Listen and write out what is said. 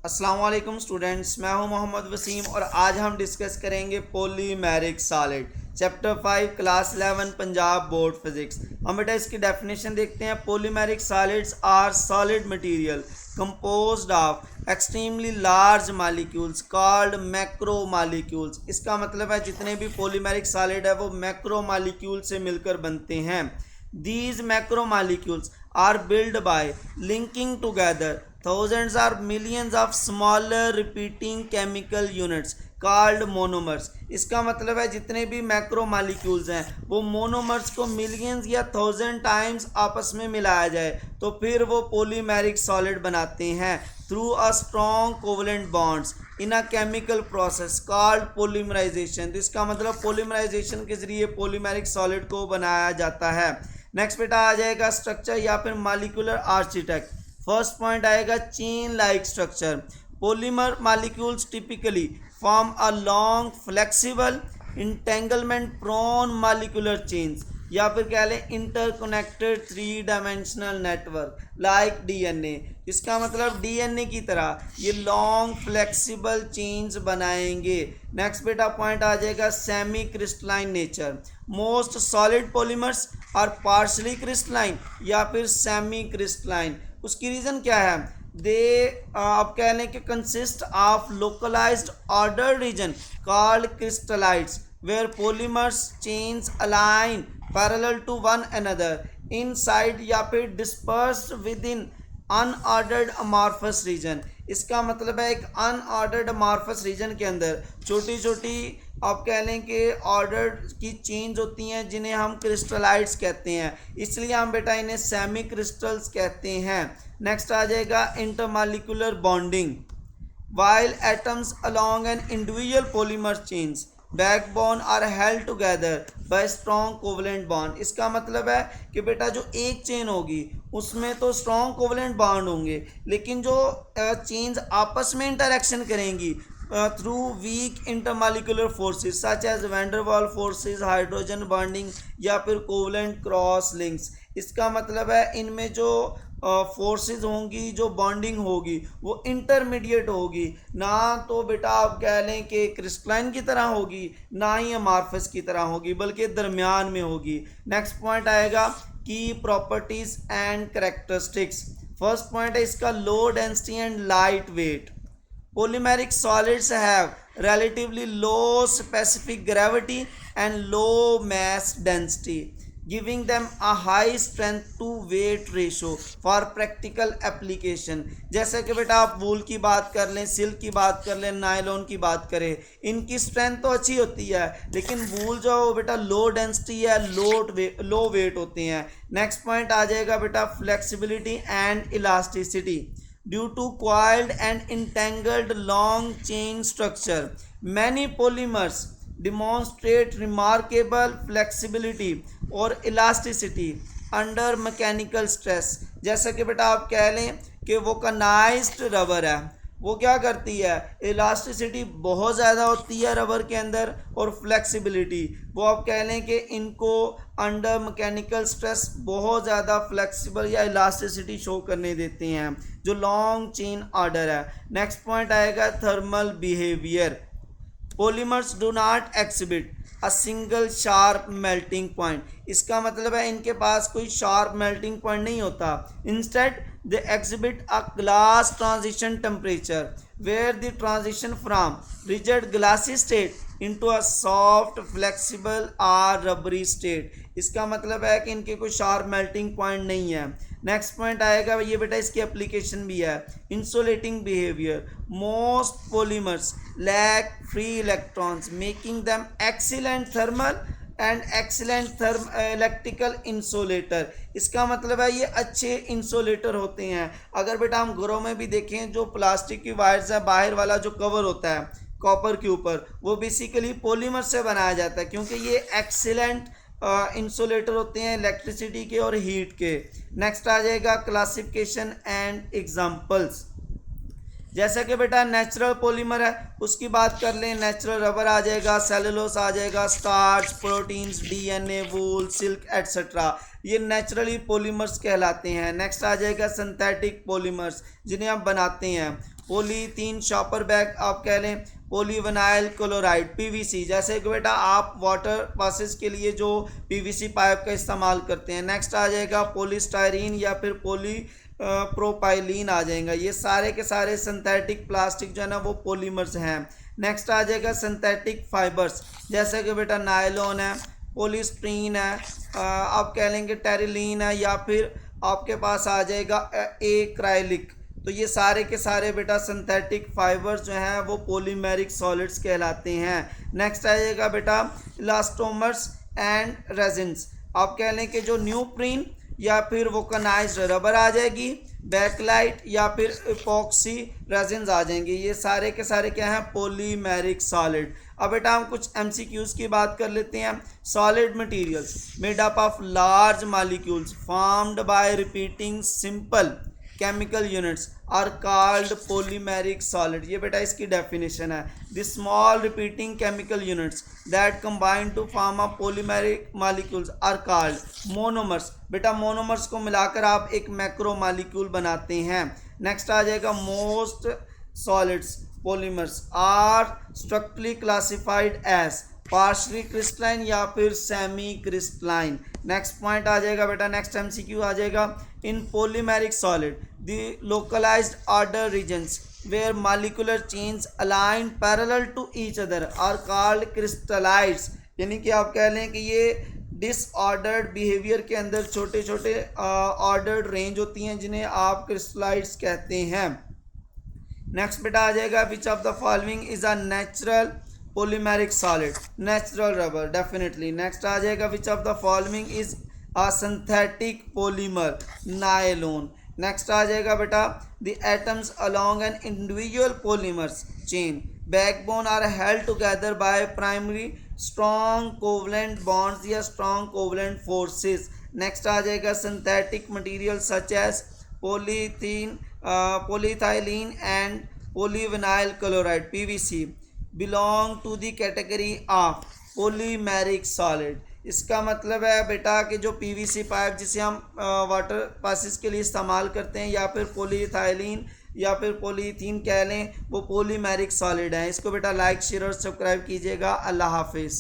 अस्सलाम वालेकुम स्टूडेंट्स, मैं हूं मोहम्मद वसीम और आज हम डिस्कस करेंगे polymeric solid chapter 5 class 11 Punjab board physics. हम बेटा इसकी डेफिनेशन देखते हैं। Polymeric solids are solid material composed of extremely large molecules called macro molecules. इसका मतलब है जितने भी पॉलीमेरिक सॉलिड है वो मैक्रो मॉलिक्यूल से मिलकर बनते हैं। These macromolecules are built by linking together thousands or millions of smaller repeating chemical units called monomers। इसका मतलब है जितने भी मैक्रो मॉलिक्यूल्स हैं वो मोनोमर्स को मिलियंस या 1000 टाइम्स आपस में मिलाया जाए तो फिर वो पॉलीमेरिक सॉलिड बनाते हैं through a strong covalent bonds in a chemical process called polymerization. तो इसका मतलब पॉलीमराइजेशन के जरिए पॉलीमेरिक सॉलिड को बनाया जाता है। नेक्स्ट बेटा आ जाएगा स्ट्रक्चर या फिर मॉलिक्यूलर आर्किटेक्ट। फर्स्ट पॉइंट आएगा chain like structure. Polymer molecules typically form a long flexible entanglement prone molecular chains या फिर कह लें interconnected 3 dimensional network like DNA. इसका मतलब डीएनए की तरह ये लॉन्ग फ्लेक्सिबल चेन्स बनाएंगे। नेक्स्ट बेटा पॉइंट आ जाएगा semi crystalline nature. Most solid polymers are partially crystalline या फिर सेमी क्रिस्टलाइन। उसकी रीज़न क्या है? दे आप कह लें कि consist of localised order region called crystallites where polymers chains align parallel to one another inside या फिर dispersed within unordered amorphous region। इसका मतलब है एक अनऑर्डर्ड amorphous region के अंदर छोटी छोटी आप कह लें कि ऑर्डर की चेंज होती हैं जिन्हें हम क्रिस्टलाइट्स कहते हैं, इसलिए हम बेटा इन्हें सेमी क्रिस्टल्स कहते हैं। नेक्स्ट आ जाएगा intermolecular bonding. While atoms along an individual polymer chains backbone are held together by strong covalent bond। इसका मतलब है कि बेटा जो एक चेन होगी उसमें तो स्ट्रॉन्ग कोवलेंट बॉन्ड होंगे लेकिन जो चेन्स आपस में इंटरेक्शन करेंगी through weak intermolecular forces such as van der Waals forces hydrogen bonding या फिर कोवलेंट क्रॉस लिंक्स। इसका मतलब है इनमें जो फोर्सेस होंगी जो बॉन्डिंग होगी वो इंटरमीडिएट होगी, ना तो बेटा आप कह लें कि क्रिस्टलाइन की तरह होगी ना ही अमार्फस की तरह होगी बल्कि दरमियान में होगी। नेक्स्ट पॉइंट आएगा की properties and characteristics. First point है इसका low density and light weight. Polymeric solids have relatively low specific gravity and low mass density, giving them a high strength to weight ratio for practical application। जैसे कि बेटा आप वूल की बात कर लें, सिल्क की बात कर लें, नायलॉन की बात करें, इनकी स्ट्रेंथ तो अच्छी होती है लेकिन वूल जो बेटा लो डेंसिटी है, लो वेट होते हैं। नेक्स्ट पॉइंट आ जाएगा बेटा flexibility and elasticity. Due to coiled and entangled long chain structure, many polymers demonstrate remarkable flexibility और elasticity under mechanical stress। जैसा कि बेटा आप कह लें कि वो कनाइज्ड रबर है, वो क्या करती है, इलास्टिसिटी बहुत ज़्यादा होती है रबर के अंदर और फ्लेक्सिबिलिटी वो आप कह लें कि इनको अंडर मैकेनिकल स्ट्रेस बहुत ज़्यादा फ्लेक्सिबल या इलास्टिसिटी शो करने देते हैं जो लॉन्ग चेन ऑर्डर है। नेक्स्ट पॉइंट आएगा thermal behaviour. Polymers do not exhibit a single sharp melting point. इसका मतलब है इनके पास कोई शार्प मेल्टिंग पॉइंट नहीं होता। Instead they exhibit a glass transition temperature where the transition from rigid glassy state into a soft flexible or rubbery state। इसका मतलब है कि इनके कोई शार्प मेल्टिंग पॉइंट नहीं है। नेक्स्ट पॉइंट आएगा ये बेटा इसकी एप्लीकेशन भी है insulating behaviour. Most polymers lack free electrons making them excellent thermal and excellent electrical insulator. इसका मतलब है ये अच्छे इंसुलेटर होते हैं। अगर बेटा हम घरों में भी देखें जो प्लास्टिक की वायर्स है, बाहर वाला जो कवर होता है कॉपर के ऊपर, वो बेसिकली पॉलीमर से बनाया जाता है क्योंकि ये एक्सीलेंट इंसुलेटर होते हैं इलेक्ट्रिसिटी के और हीट के। नेक्स्ट आ जाएगा क्लासिफिकेशन एंड एग्जांपल्स। जैसा कि बेटा नेचुरल पॉलीमर है उसकी बात कर लें, नेचुरल रबर आ जाएगा, सेलुलोस आ जाएगा, स्टार्च, प्रोटीन्स, डीएनए, वूल, सिल्क एट्सेट्रा, ये नेचुरली पॉलीमर्स कहलाते हैं। नेक्स्ट आ जाएगा सिंथेटिक पॉलीमर्स जिन्हें हम बनाते हैं, पॉलीथीन शॉपर बैग आप कह लें, पॉलीविनाइल क्लोराइड पीवीसी, जैसे कि बेटा आप वाटर पासेस के लिए जो पीवीसी पाइप का इस्तेमाल करते हैं। नेक्स्ट आ जाएगा पॉलीस्टायरीन या फिर पॉली प्रोपाइलीन आ जाएगा। ये सारे के सारे सिंथेटिक प्लास्टिक जो है ना वो पॉलीमर्स हैं। नेक्स्ट आ जाएगा सिंथेटिक फाइबर्स, जैसे कि बेटा नायलॉन है, पॉलीस्ट्रीन है, आप कह लेंगे टेरिलीन है, या फिर आपके पास आ जाएगा एक्राइलिक। तो ये सारे के सारे बेटा सिंथेटिक फाइबर्स जो हैं वो पॉलीमेरिक सॉलिड्स कहलाते हैं। नेक्स्ट आ जाएगा बेटा इलास्टोमर्स एंड रेजिन्स, आप कह लें कि जो न्यूप्रीन या फिर वोकनाइज्ड रबर आ जाएगी, बैकलाइट या फिर इपॉक्सी रेजिन्स आ जाएंगे। ये सारे के सारे क्या हैं, पॉलीमेरिक सॉलिड। अब बेटा हम कुछ एमसीक्यूज की बात कर लेते हैं। Solid materials made up of large molecules formed by repeating simple chemical units are called polymeric solid. ये बेटा इसकी डेफिनेशन है। The small repeating chemical units that combine to form a polymeric molecules are called monomers. बेटा monomers को मिलाकर आप एक macro molecule बनाते हैं। नेक्स्ट आ जाएगा most solids polymers are structurally classified as partially crystalline या फिर सेमी क्रिस्टलाइन। नेक्स्ट पॉइंट आ जाएगा बेटा, नेक्स्ट एमसीक्यू आ जाएगा। In polymeric solid the localised order regions where molecular chains align parallel to each other are called crystallites. यानी कि आप कह लें कि ये डिसऑर्डर्ड बिहेवियर के अंदर छोटे छोटे ऑर्डर्ड रेंज होती हैं जिन्हें आप क्रिस्टलाइट्स कहते हैं। नेक्स्ट बेटा आ जाएगा which of the following is a natural polymeric solid, natural rubber definitely. Next आ जाएगा which of the following is a synthetic polymer, nylon. Next आ जाएगा बेटा the atoms along an individual polymers chain backbone are held together by primary strong covalent bonds या strong covalent forces. Next आ जाएगा synthetic material such as polythene polyethylene and polyvinyl chloride PVC belong to the category of polymeric solid। इसका मतलब है बेटा कि जो PVC pipe जिसे हम वाटर पासिस के लिए इस्तेमाल करते हैं या फिर पॉलीइथाइलिन या फिर पॉलीथीन कह लें, वो पॉलीमेरिक सॉलिड है। इसको बेटा लाइक शेयर और सब्सक्राइब कीजिएगा। अल्लाह हाफिज़।